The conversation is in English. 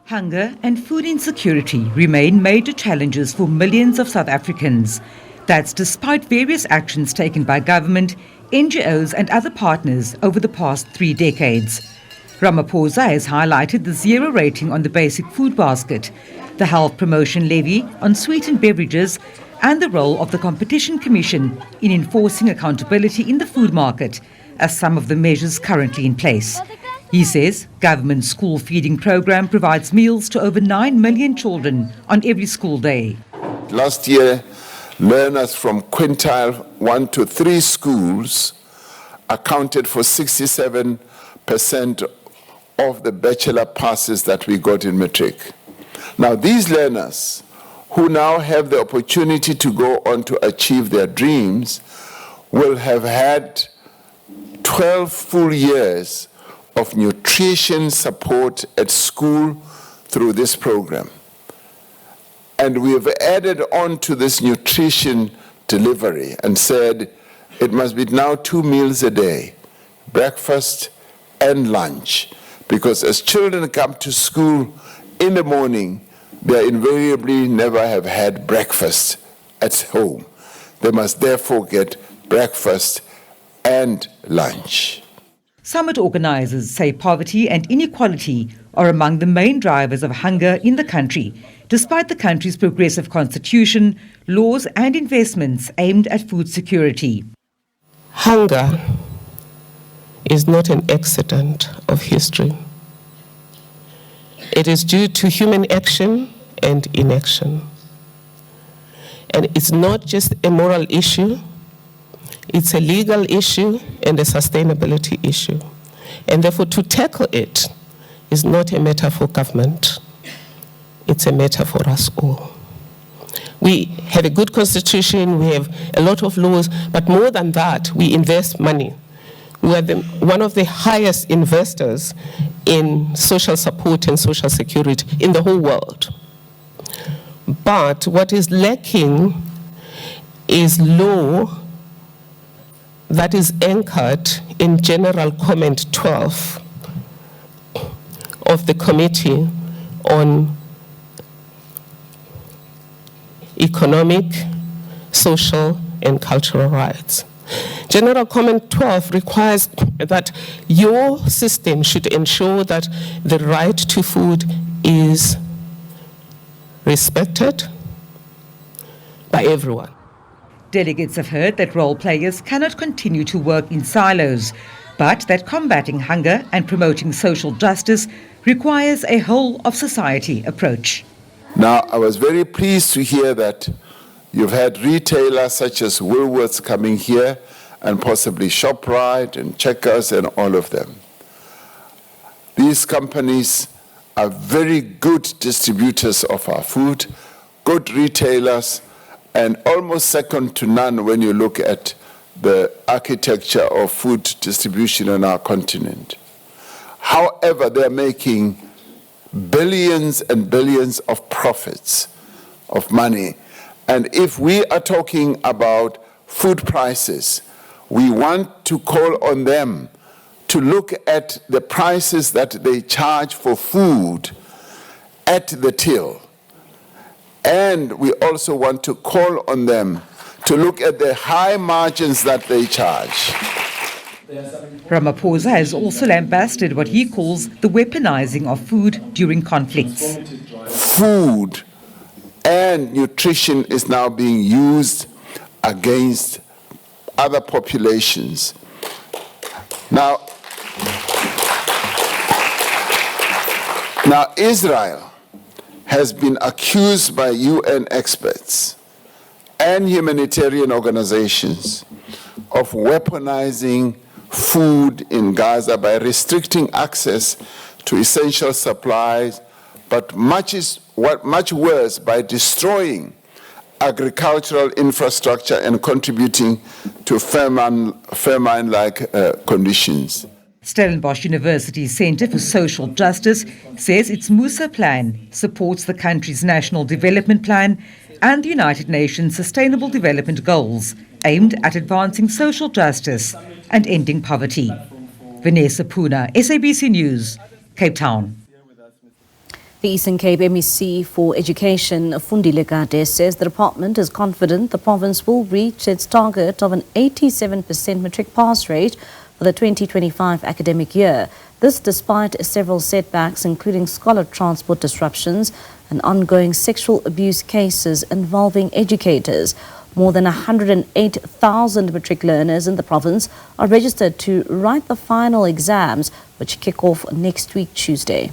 Hunger and food insecurity remain major challenges for millions of South Africans. That's despite various actions taken by government, NGOs and other partners over the past 3 decades. Ramaphosa has highlighted the zero rating on the basic food basket, the health promotion levy on sweetened beverages, and the role of the Competition Commission in enforcing accountability in the food market as some of the measures currently in place. He says government school feeding program provides meals to over 9 million children on every school day. Last year, learners from quintile 1 to 3 schools accounted for 67% of the bachelor passes that we got in matric. Now these learners who now have the opportunity to go on to achieve their dreams will have had 12 full years of nutrition support at school through this program. And we have added on to this nutrition delivery and said it must be now 2 meals a day, breakfast and lunch, because as children come to school in the morning, they invariably never have had breakfast at home. They must therefore get breakfast and lunch. Summit organisers say poverty and inequality are among the main drivers of hunger in the country, despite the country's progressive constitution, laws and investments aimed at food security. Hunger is not an accident of history. It is due to human action and inaction. And it's not just a moral issue, it's a legal issue and a sustainability issue. And therefore, to tackle it is not a matter for government, it's a matter for us all. We have a good constitution, we have a lot of laws, but more than that, we invest money. We are one of the highest investors in social support and social security in the whole world. But what is lacking is law that is anchored in General Comment 12 of the Committee on Economic, Social and Cultural Rights. General Comment 12 requires that your system should ensure that the right to food is respected by everyone. Delegates have heard that role players cannot continue to work in silos, but that combating hunger and promoting social justice requires a whole-of-society approach. Now, I was very pleased to hear that you've had retailers such as Woolworths coming here and possibly ShopRite and Checkers and all of them. These companies are very good distributors of our food, good retailers, and almost second to none when you look at the architecture of food distribution on our continent. However, they're making billions and billions of profits of money. And if we are talking about food prices, we want to call on them to look at the prices that they charge for food at the till. And we also want to call on them to look at the high margins that they charge. Ramaphosa has also lambasted what he calls the weaponizing of food during conflicts. Food and nutrition is now being used against other populations. Now Israel has been accused by UN experts and humanitarian organizations of weaponizing food in Gaza by restricting access to essential supplies, but much worse, by destroying agricultural infrastructure and contributing to famine-like conditions. Stellenbosch University's Centre for Social Justice says its Musa plan supports the country's National Development Plan and the United Nations Sustainable Development Goals, aimed at advancing social justice and ending poverty. Vanessa Puna, SABC News, Cape Town. The Eastern Cape MEC for Education, Fundile Gade, says the department is confident the province will reach its target of an 87% matric pass rate for the 2025 academic year. This despite several setbacks, including scholar transport disruptions and ongoing sexual abuse cases involving educators. More than 108,000 matric learners in the province are registered to write the final exams, which kick off next week, Tuesday.